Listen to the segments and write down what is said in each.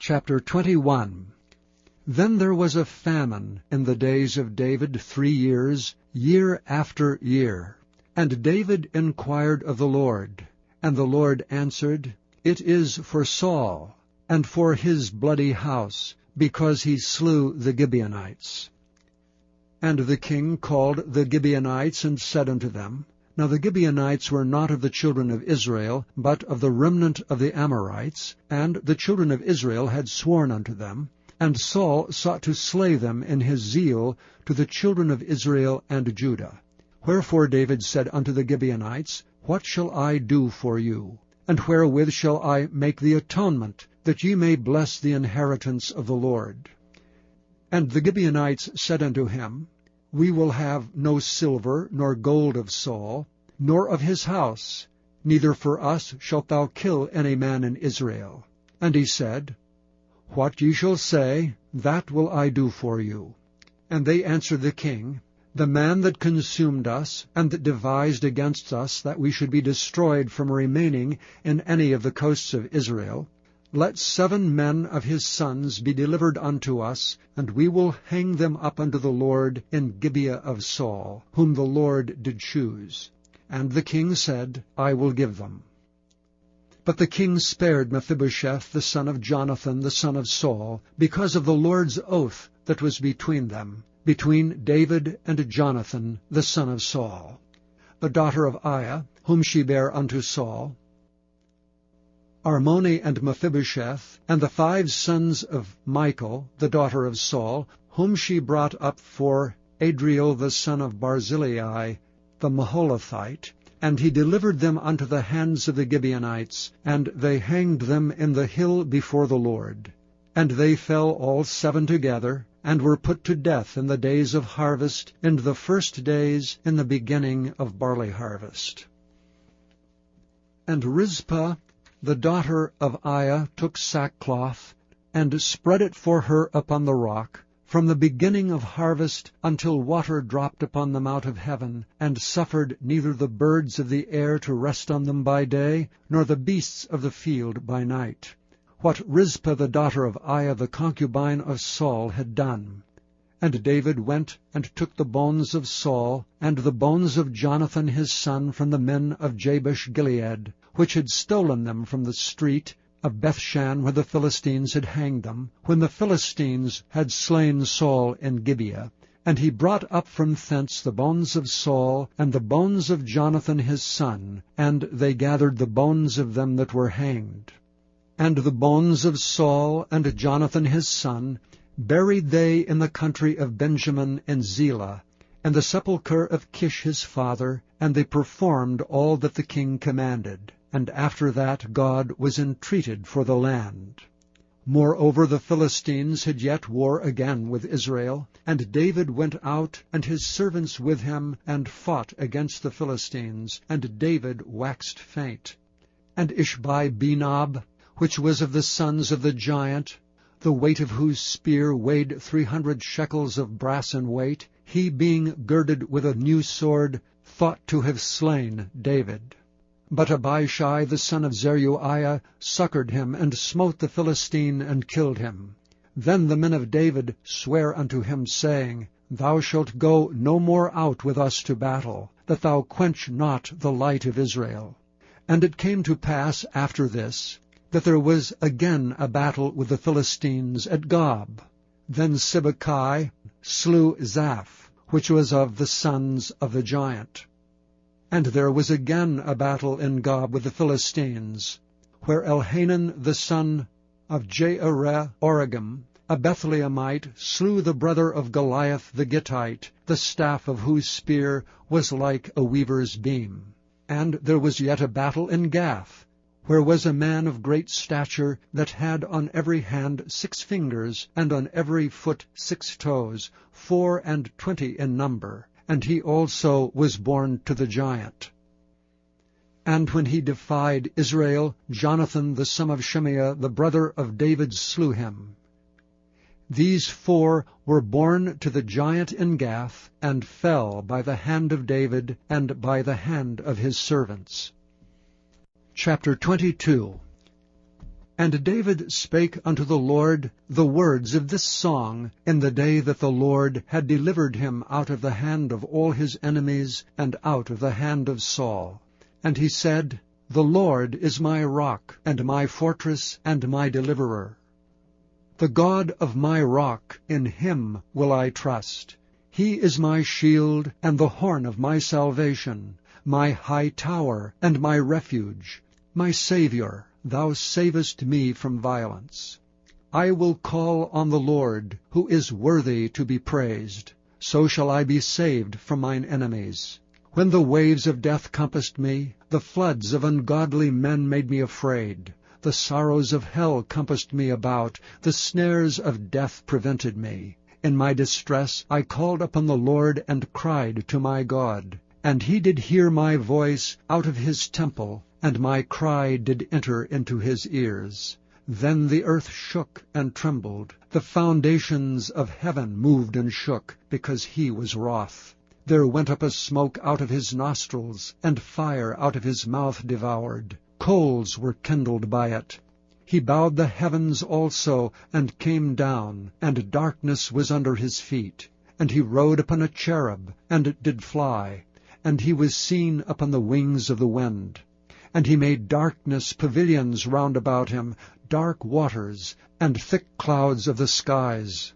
Chapter 21. Then there was a famine in the days of David 3 years, year after year. And David inquired of the Lord, and the Lord answered, It is for Saul, and for his bloody house, because he slew the Gibeonites. And the king called the Gibeonites, and said unto them, Now the Gibeonites were not of the children of Israel, but of the remnant of the Amorites, and the children of Israel had sworn unto them. And Saul sought to slay them in his zeal to the children of Israel and Judah. Wherefore David said unto the Gibeonites, What shall I do for you? And wherewith shall I make the atonement, that ye may bless the inheritance of the Lord? And the Gibeonites said unto him, We will have no silver nor gold of Saul, nor of his house, neither for us shalt thou kill any man in Israel. And he said, What ye shall say, that will I do for you. And they answered the king, The man that consumed us, and that devised against us that we should be destroyed from remaining in any of the coasts of Israel, let 7 men of his sons be delivered unto us, and we will hang them up unto the Lord in Gibeah of Saul, whom the Lord did choose. And the king said, I will give them. But the king spared Mephibosheth the son of Jonathan the son of Saul, because of the Lord's oath that was between them, between David and Jonathan the son of Saul. The daughter of Aiah, whom she bare unto Saul, Armoni and Mephibosheth, and the 5 sons of Michal, the daughter of Saul, whom she brought up for Adriel the son of Barzillai, the Maholathite, and he delivered them unto the hands of the Gibeonites, and they hanged them in the hill before the Lord. And they fell all 7 together, and were put to death in the days of harvest, in the first days in the beginning of barley harvest. And Rizpah, the daughter of Aiah, took sackcloth, and spread it for her upon the rock, from the beginning of harvest until water dropped upon them out of heaven, and suffered neither the birds of the air to rest on them by day, nor the beasts of the field by night. What Rizpah the daughter of Aiah the concubine of Saul had done. And David went and took the bones of Saul, and the bones of Jonathan his son from the men of Jabesh-Gilead, which had stolen them from the street of Bethshan, where the Philistines had hanged them, when the Philistines had slain Saul in Gibeah. And he brought up from thence the bones of Saul, and the bones of Jonathan his son, and they gathered the bones of them that were hanged. And the bones of Saul and Jonathan his son buried they in the country of Benjamin in Zelah, and the sepulchre of Kish his father, and they performed all that the king commanded. And after that God was entreated for the land. Moreover the Philistines had yet war again with Israel, and David went out, and his servants with him, and fought against the Philistines, and David waxed faint. And Ishbi-Benob, which was of the sons of the giant, the weight of whose spear weighed 300 shekels of brass in weight, he being girded with a new sword, thought to have slain David. But Abishai the son of Zeruiah succored him, and smote the Philistine, and killed him. Then the men of David sware unto him, saying, Thou shalt go no more out with us to battle, that thou quench not the light of Israel. And it came to pass after this, that there was again a battle with the Philistines at Gob. Then Sibbecai slew Zaph, which was of the sons of the giant. And there was again a battle in Gob with the Philistines, where Elhanan the son of Jaareh-Oregim, a Bethlehemite, slew the brother of Goliath the Gittite, the staff of whose spear was like a weaver's beam. And there was yet a battle in Gath, where was a man of great stature, that had on every hand 6 fingers, and on every foot 6 toes, 24 in number. And he also was born to the giant. And when he defied Israel, Jonathan the son of Shimeah, the brother of David, slew him. These 4 were born to the giant in Gath, and fell by the hand of David, and by the hand of his servants. Chapter 22. And David spake unto the Lord the words of this song in the day that the Lord had delivered him out of the hand of all his enemies, and out of the hand of Saul. And he said, The Lord is my rock, and my fortress, and my deliverer. The God of my rock, in him will I trust. He is my shield, and the horn of my salvation, my high tower, and my refuge, my Saviour. Thou savest me from violence. I will call on the Lord, who is worthy to be praised. So shall I be saved from mine enemies. When the waves of death compassed me, the floods of ungodly men made me afraid. The sorrows of hell compassed me about, the snares of death prevented me. In my distress I called upon the Lord, and cried to my God. And he did hear my voice out of his temple, and my cry did enter into his ears. Then the earth shook and trembled. The foundations of heaven moved and shook, because he was wroth. There went up a smoke out of his nostrils, and fire out of his mouth devoured. Coals were kindled by it. He bowed the heavens also, and came down, and darkness was under his feet. And he rode upon a cherub, and did fly, and he was seen upon the wings of the wind. And he made darkness pavilions round about him, dark waters, and thick clouds of the skies.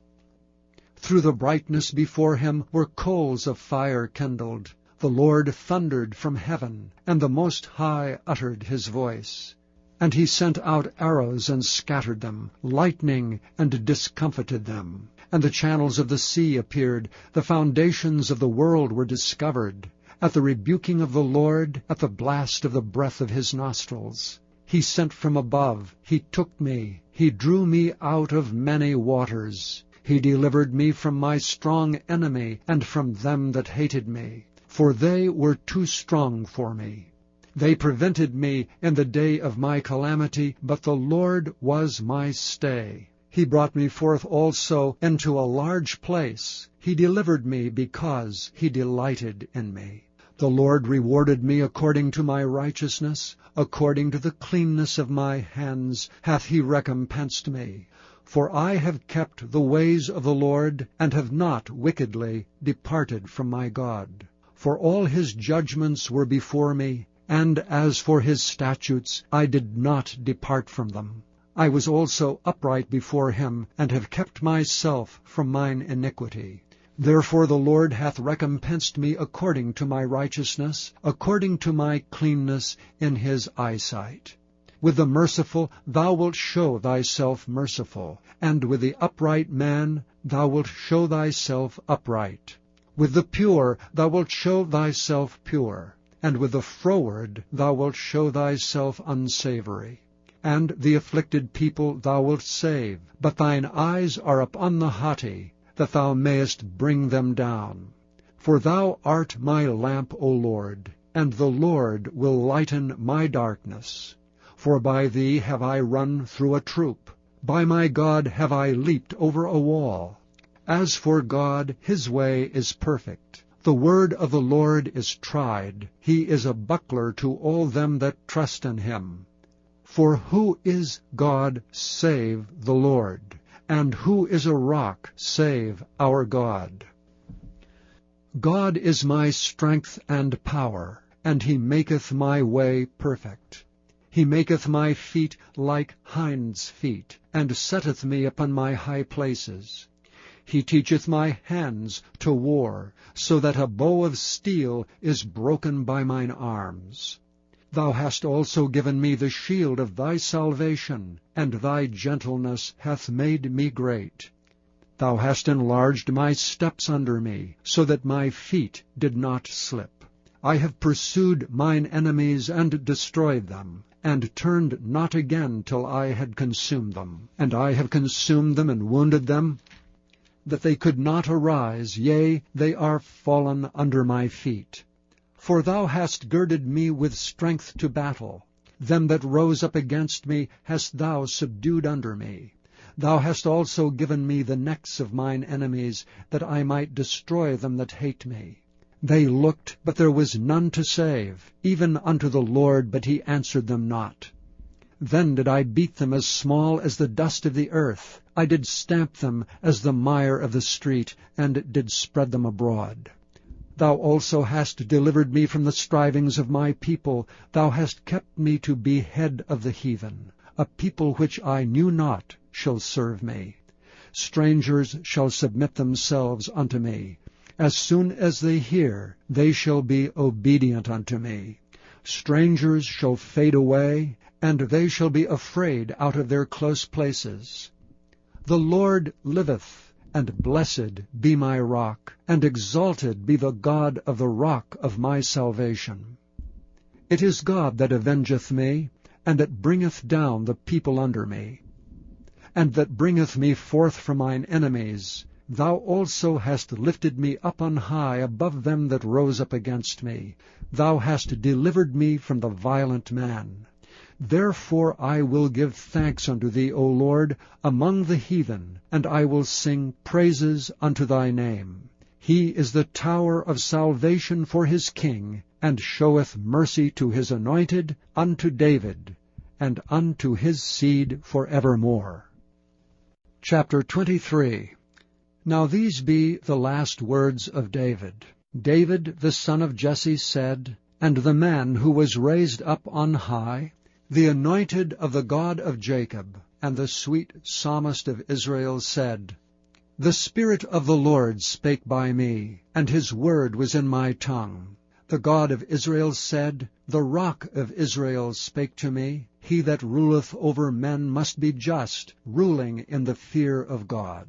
Through the brightness before him were coals of fire kindled. The Lord thundered from heaven, and the Most High uttered his voice. And he sent out arrows and scattered them, lightning and discomfited them. And the channels of the sea appeared, the foundations of the world were discovered. At the rebuking of the Lord, at the blast of the breath of his nostrils. He sent from above, he took me, he drew me out of many waters. He delivered me from my strong enemy, and from them that hated me. For they were too strong for me. They prevented me in the day of my calamity, but the Lord was my stay. He brought me forth also into a large place. He delivered me because he delighted in me. The Lord rewarded me according to my righteousness, according to the cleanness of my hands hath he recompensed me. For I have kept the ways of the Lord, and have not wickedly departed from my God. For all his judgments were before me, and as for his statutes, I did not depart from them. I was also upright before him, and have kept myself from mine iniquity. Therefore the Lord hath recompensed me according to my righteousness, according to my cleanness in his eyesight. With the merciful thou wilt show thyself merciful, and with the upright man thou wilt show thyself upright. With the pure thou wilt show thyself pure, and with the froward thou wilt show thyself unsavory. And the afflicted people thou wilt save, but thine eyes are upon the haughty, that thou mayest bring them down. For thou art my lamp, O Lord, and the Lord will lighten my darkness. For by thee have I run through a troop, by my God have I leaped over a wall. As for God, his way is perfect. The word of the Lord is tried. He is a buckler to all them that trust in him. For who is God save the Lord? And who is a rock save our God? God is my strength and power, and he maketh my way perfect. He maketh my feet like hinds' feet, and setteth me upon my high places. He teacheth my hands to war, so that a bow of steel is broken by mine arms. Thou hast also given me the shield of thy salvation, and thy gentleness hath made me great. Thou hast enlarged my steps under me, so that my feet did not slip. I have pursued mine enemies and destroyed them, and turned not again till I had consumed them. And I have consumed them and wounded them, that they could not arise, yea, they are fallen under my feet. For thou hast girded me with strength to battle. Them that rose up against me hast thou subdued under me. Thou hast also given me the necks of mine enemies, that I might destroy them that hate me. They looked, but there was none to save, even unto the Lord, but he answered them not. Then did I beat them as small as the dust of the earth. I did stamp them as the mire of the street, and did spread them abroad. Thou also hast delivered me from the strivings of my people. Thou hast kept me to be head of the heathen. A people which I knew not shall serve me. Strangers shall submit themselves unto me. As soon as they hear, they shall be obedient unto me. Strangers shall fade away, and they shall be afraid out of their close places. The Lord liveth, and blessed be my rock, and exalted be the God of the rock of my salvation. It is God that avengeth me, and that bringeth down the people under me, and that bringeth me forth from mine enemies. Thou also hast lifted me up on high above them that rose up against me. Thou hast delivered me from the violent man. Therefore I will give thanks unto thee, O Lord, among the heathen, and I will sing praises unto thy name. He is the tower of salvation for his king, and showeth mercy to his anointed, unto David, and unto his seed for evermore. Chapter 23. Now these be the last words of David. David the son of Jesse said, and the man who was raised up on high, the anointed of the God of Jacob, and the sweet psalmist of Israel said, The Spirit of the Lord spake by me, and his word was in my tongue. The God of Israel said, The rock of Israel spake to me. He that ruleth over men must be just, ruling in the fear of God.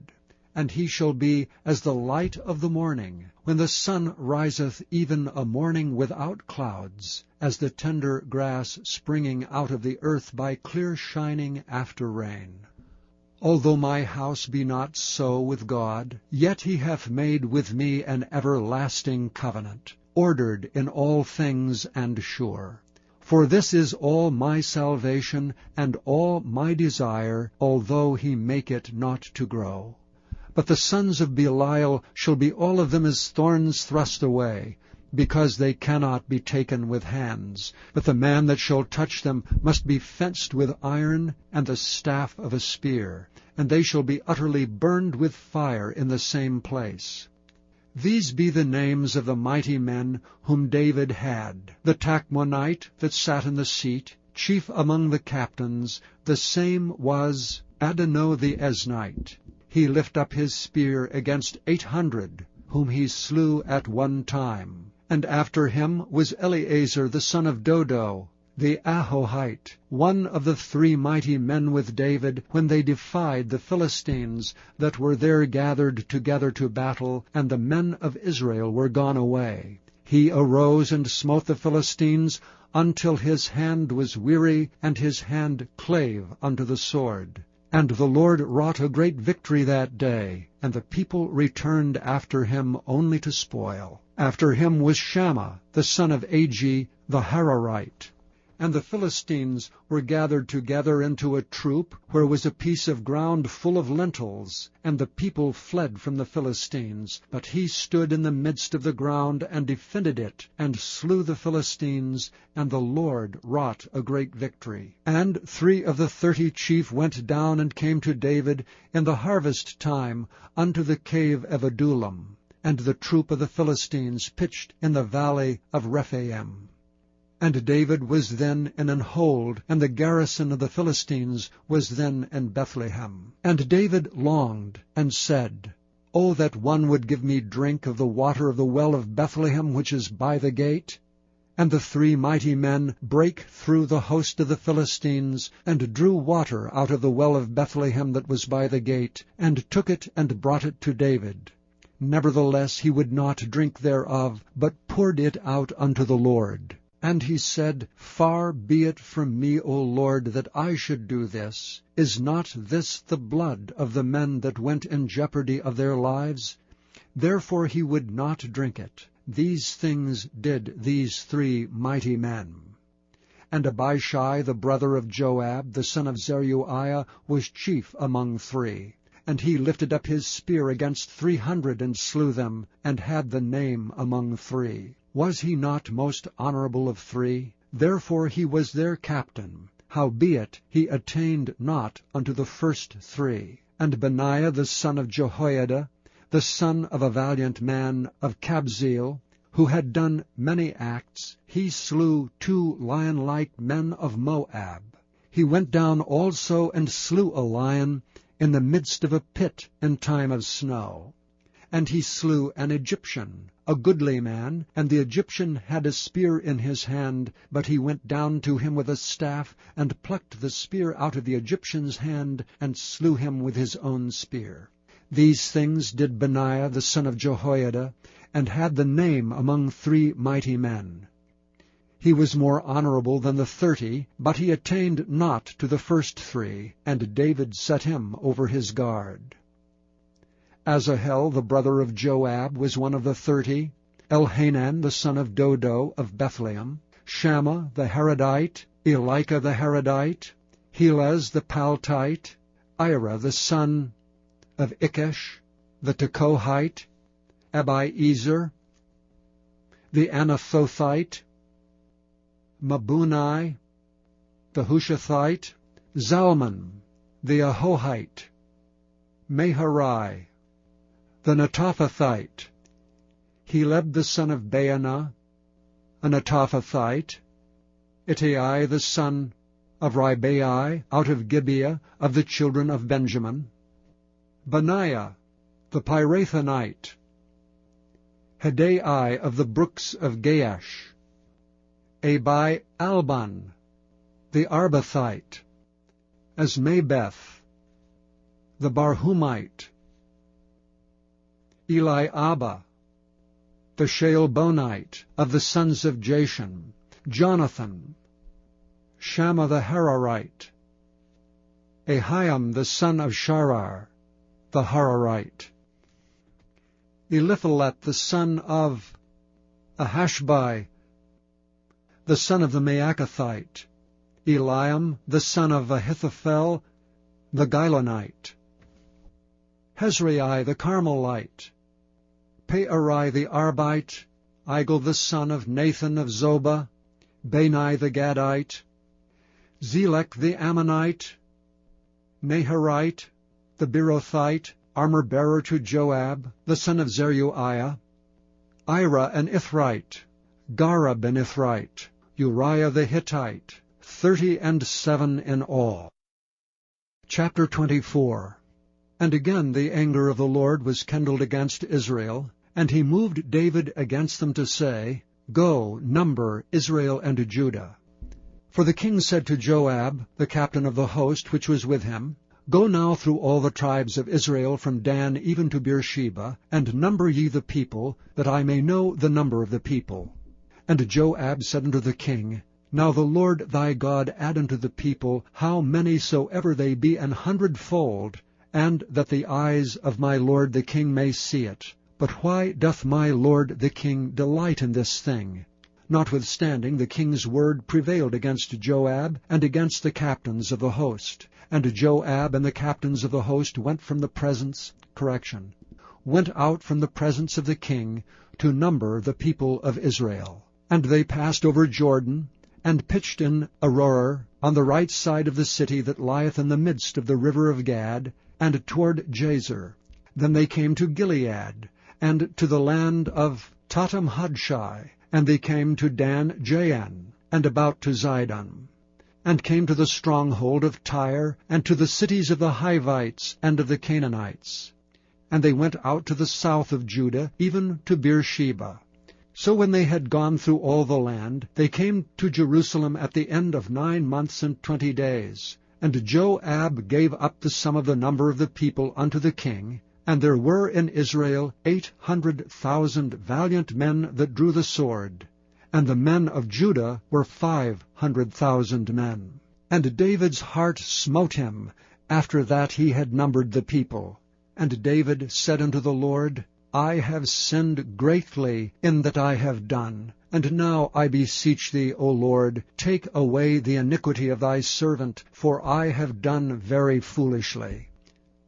And he shall be as the light of the morning, when the sun riseth, even a morning without clouds, as the tender grass springing out of the earth by clear shining after rain. Although my house be not so with God, yet he hath made with me an everlasting covenant, ordered in all things and sure. For this is all my salvation, and all my desire, although he make it not to grow. But the sons of Belial shall be all of them as thorns thrust away, because they cannot be taken with hands. But the man that shall touch them must be fenced with iron and the staff of a spear, and they shall be utterly burned with fire in the same place. These be the names of the mighty men whom David had. The Tachmonite that sat in the seat, chief among the captains, the same was Adonai the Eznite. He lift up his spear against 800, whom he slew at one time. And after him was Eleazar the son of Dodo, the Ahohite, one of the 3 mighty men with David, when they defied the Philistines that were there gathered together to battle, and the men of Israel were gone away. He arose and smote the Philistines, until his hand was weary, and his hand clave unto the sword. And the Lord wrought a great victory that day, and the people returned after him only to spoil. After him was Shammah, the son of Agi, the Hararite. And the Philistines were gathered together into a troop, where was a piece of ground full of lentils, and the people fled from the Philistines. But he stood in the midst of the ground, and defended it, and slew the Philistines, and the Lord wrought a great victory. And 3 of the 30 chief went down and came to David in the harvest time unto the cave of Adullam, and the troop of the Philistines pitched in the valley of Rephaim. And David was then in an hold, and the garrison of the Philistines was then in Bethlehem. And David longed, and said, O that one would give me drink of the water of the well of Bethlehem, which is by the gate. And the 3 mighty men brake through the host of the Philistines, and drew water out of the well of Bethlehem that was by the gate, and took it and brought it to David. Nevertheless he would not drink thereof, but poured it out unto the Lord. And he said, Far be it from me, O Lord, that I should do this. Is not this the blood of the men that went in jeopardy of their lives? Therefore he would not drink it. These things did these 3 mighty men. And Abishai, the brother of Joab, the son of Zeruiah, was chief among 3. And he lifted up his spear against 300, and slew them, and had the name among 3. Was he not most honorable of 3? Therefore he was their captain. howbeit he attained not unto the first three. And Benaiah the son of Jehoiada, the son of a valiant man of Kabzeel, who had done many acts, he slew 2 lion-like men of Moab. He went down also and slew a lion in the midst of a pit in time of snow. And he slew an Egyptian, a goodly man, and the Egyptian had a spear in his hand, but he went down to him with a staff, and plucked the spear out of the Egyptian's hand, and slew him with his own spear. These things did Benaiah the son of Jehoiada, and had the name among 3 mighty men. He was more honorable than the 30, but he attained not to the first 3, and David set him over his guard. Asahel the brother of Joab was one of the 30, Elhanan the son of Dodo of Bethlehem, Shammah the Haradite, Elika the Haradite, Helez the Paltite, Ira the son of Ikesh, the Tekohite, Abiezer, the Anathothite, Mabunai, the Hushathite, Zalman, the Ahohite, Meharai, the Netophathite, Heleb the son of Baanah, a Netophathite, Ittai the son of Ribai, out of Gibeah of the children of Benjamin, Benaiah the Pirathonite, Hedai of the brooks of Gaash, Abi Alban, the Arbathite, Asmabeth, the Barhumite, Eliabah, the Shaalbonite, of the sons of Jashan, Jonathan, Shammah the Hararite, Ahiam the son of Sharar, the Hararite, Eliphalet the son of Ahashbai, the son of the Maacathite, Eliam the son of Ahithophel, the Gilonite, Hezrai the Carmelite, Pearai the Arbite, Igel the son of Nathan of Zobah, Bani the Gadite, Zelek the Ammonite, Naharite, the Beerothite, armor-bearer to Joab, the son of Zeruiah, Ira an Ithrite, Gareb an Ithrite, Uriah the Hittite, 37 in all. Chapter 24. And again the anger of the Lord was kindled against Israel, and he moved David against them to say, Go, number Israel and Judah. For the king said to Joab, the captain of the host which was with him, Go now through all the tribes of Israel from Dan even to Beersheba, and number ye the people, that I may know the number of the people. And Joab said unto the king, Now the Lord thy God add unto the people how many soever they be 100-fold, and that the eyes of my lord the king may see it. But why doth my lord the king delight in this thing? Notwithstanding the king's word prevailed against Joab, and against the captains of the host. And Joab and the captains of the host went from the presence, went out from the presence of the king, to number the people of Israel. And they passed over Jordan, and pitched in Aroer, on the right side of the city that lieth in the midst of the river of Gad, and toward Jazer. Then they came to Gilead, and to the land of Tatam-Hadshai, and they came to Dan-Jaan, and about to Zidon, and came to the stronghold of Tyre, and to the cities of the Hivites and of the Canaanites. And they went out to the south of Judah, even to Beersheba. So when they had gone through all the land, they came to Jerusalem at the end of 9 months and 20 days. And Joab gave up the sum of the number of the people unto the king, and there were in Israel 800,000 valiant men that drew the sword, and the men of Judah were 500,000 men. And David's heart smote him, after that he had numbered the people. And David said unto the Lord, I have sinned greatly in that I have done. And now I beseech thee, O Lord, take away the iniquity of thy servant, for I have done very foolishly.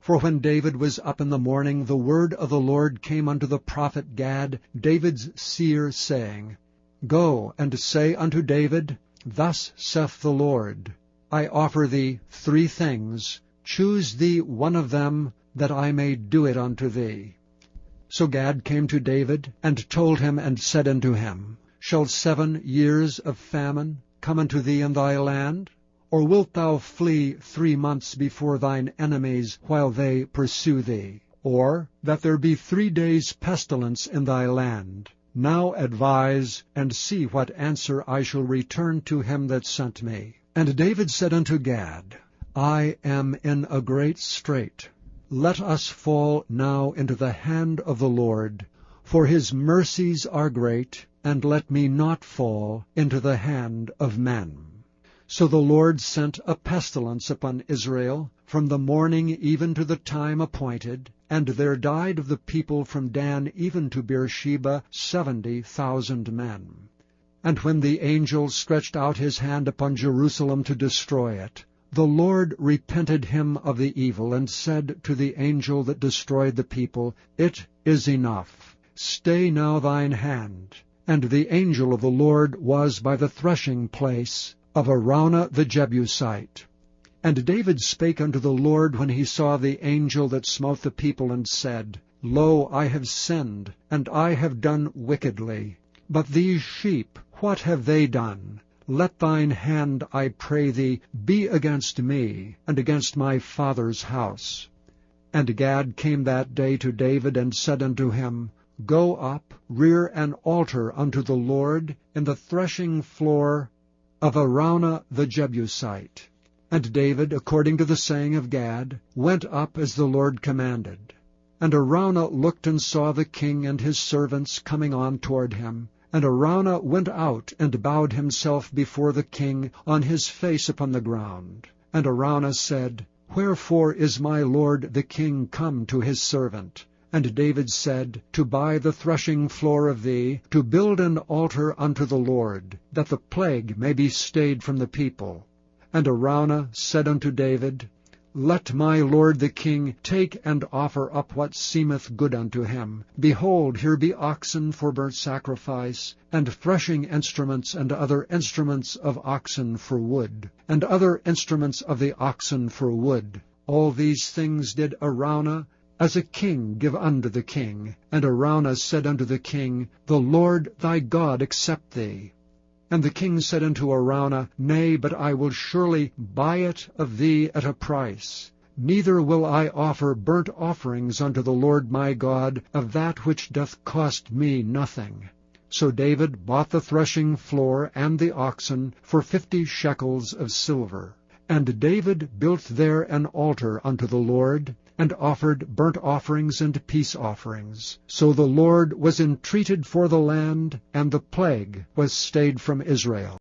For when David was up in the morning, the word of the Lord came unto the prophet Gad, David's seer, saying, Go and say unto David, Thus saith the Lord, I offer thee 3 things. Choose thee one of them, that I may do it unto thee. So Gad came to David, and told him, and said unto him, Shall 7 years of famine come unto thee in thy land? Or wilt thou flee 3 months before thine enemies, while they pursue thee? Or that there be 3 days' pestilence in thy land? Now advise, and see what answer I shall return to him that sent me. And David said unto Gad, I am in a great strait. Let us fall now into the hand of the Lord, for his mercies are great, and let me not fall into the hand of men. So the Lord sent a pestilence upon Israel from the morning even to the time appointed, and there died of the people from Dan even to Beersheba 70,000 men. And when the angel stretched out his hand upon Jerusalem to destroy it, the Lord repented him of the evil, and said to the angel that destroyed the people, It is enough. Stay now thine hand. And the angel of the Lord was by the threshing place of Araunah the Jebusite. And David spake unto the Lord when he saw the angel that smote the people, and said, Lo, I have sinned, and I have done wickedly. But these sheep, what have they done? Let thine hand, I pray thee, be against me, and against my father's house. And Gad came that day to David, and said unto him, Go up, rear an altar unto the Lord in the threshing floor of Araunah the Jebusite. And David, according to the saying of Gad, went up as the Lord commanded. And Araunah looked and saw the king and his servants coming on toward him. And Araunah went out and bowed himself before the king on his face upon the ground. And Araunah said, Wherefore is my lord the king come to his servant? And David said, To buy the threshing floor of thee, to build an altar unto the Lord, that the plague may be stayed from the people. And Araunah said unto David, Let my lord the king take and offer up what seemeth good unto him. Behold, here be oxen for burnt sacrifice, and threshing instruments, and other instruments of oxen for wood, and other instruments of the oxen for wood. All these things did Araunah as a king give unto the king. And Araunah said unto the king, The Lord thy God accept thee. And the king said unto Araunah, Nay, but I will surely buy it of thee at a price. Neither will I offer burnt offerings unto the Lord my God of that which doth cost me nothing. So David bought the threshing floor and the oxen for 50 shekels of silver. And David built there an altar unto the Lord, and offered burnt offerings and peace offerings. So the Lord was entreated for the land, and the plague was stayed from Israel.